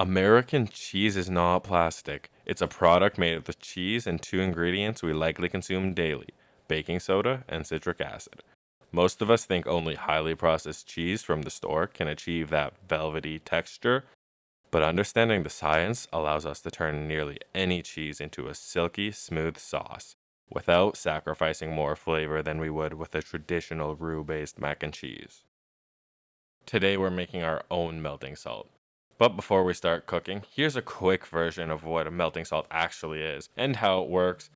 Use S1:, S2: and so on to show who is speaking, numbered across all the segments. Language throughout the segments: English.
S1: American cheese is not plastic. It's a product made with cheese and two ingredients we likely consume daily: baking soda and citric acid. Most of us think only highly processed cheese from the store can achieve that velvety texture, but understanding the science allows us to turn nearly any cheese into a silky, smooth sauce without sacrificing more flavor than we would with a traditional roux-based mac and cheese. Today we're making our own melting salt. But before we start cooking, here's a quick version of what a melting salt actually is and how it works.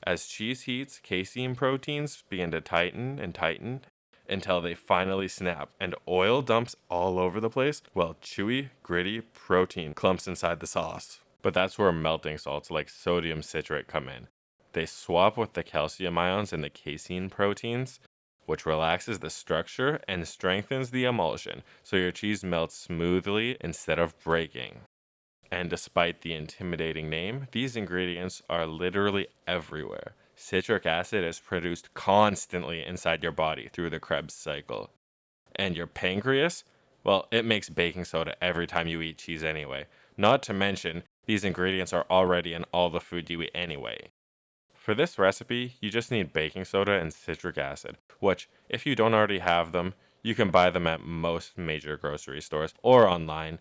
S1: As cheese heats, casein proteins begin to tighten and tighten until they finally snap, and oil dumps all over the place while chewy, gritty protein clumps inside the sauce. But that's where melting salts like sodium citrate come in. They swap with the calcium ions in the casein proteins, which relaxes the structure and strengthens the emulsion, so your cheese melts smoothly instead of breaking. And despite the intimidating name, these ingredients are literally everywhere. Citric acid is produced constantly inside your body through the Krebs cycle. And your pancreas, well, it makes baking soda every time you eat cheese anyway. Not to mention, these ingredients are already in all the food you eat anyway. For this recipe, you just need baking soda and citric acid, which, if you don't already have them, you can buy them at most major grocery stores or online.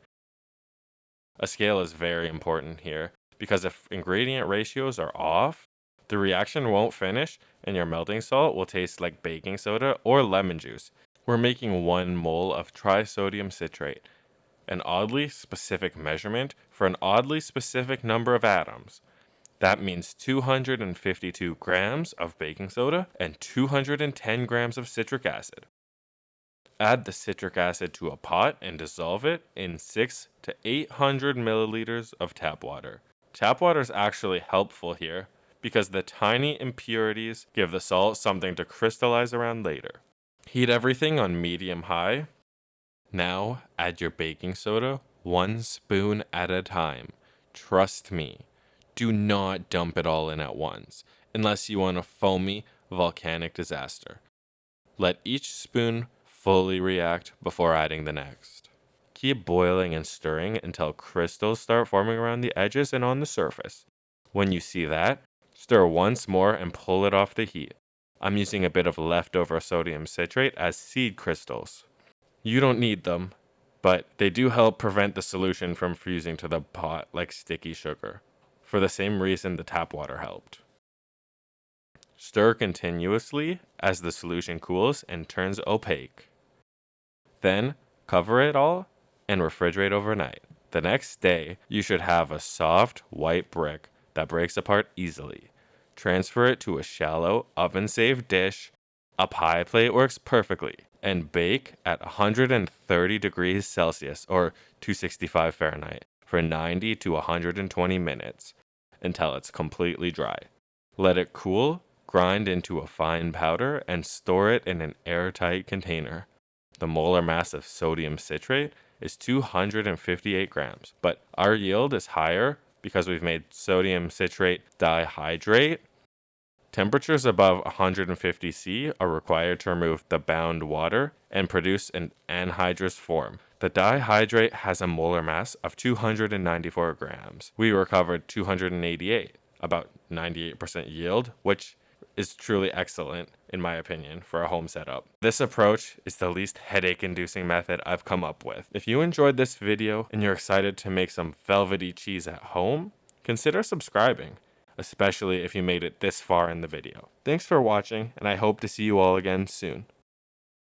S1: A scale is very important here, because if ingredient ratios are off, the reaction won't finish and your melting salt will taste like baking soda or lemon juice. We're making 1 mole of trisodium citrate, an oddly specific measurement for an oddly specific number of atoms. That means 252 grams of baking soda and 210 grams of citric acid. Add the citric acid to a pot and dissolve it in 600 to 800 milliliters of tap water. Tap water is actually helpful here because the tiny impurities give the salt something to crystallize around later. Heat everything on medium-high. Now add your baking soda 1 spoon at a time. Trust me, do not dump it all in at once, unless you want a foamy, volcanic disaster. Let each spoon fully react before adding the next. Keep boiling and stirring until crystals start forming around the edges and on the surface. When you see that, stir once more and pull it off the heat. I'm using a bit of leftover sodium citrate as seed crystals. You don't need them, but they do help prevent the solution from fusing to the pot like sticky sugar, for the same reason the tap water helped. Stir continuously as the solution cools and turns opaque. Then, cover it all and refrigerate overnight. The next day, you should have a soft, white brick that breaks apart easily. Transfer it to a shallow, oven-safe dish. A pie plate works perfectly. And bake at 130 degrees Celsius or 265 Fahrenheit for 90 to 120 minutes until it's completely dry. Let it cool, grind into a fine powder, and store it in an airtight container. The molar mass of sodium citrate is 258 grams, but our yield is higher because we've made sodium citrate dihydrate. Temperatures above 150 C are required to remove the bound water and produce an anhydrous form. The dihydrate has a molar mass of 294 grams. We recovered 288, about 98% yield, which is truly excellent, in my opinion, for a home setup. This approach is the least headache-inducing method I've come up with. If you enjoyed this video and you're excited to make some velvety cheese at home, consider subscribing, especially if you made it this far in the video. Thanks for watching, and I hope to see you all again soon.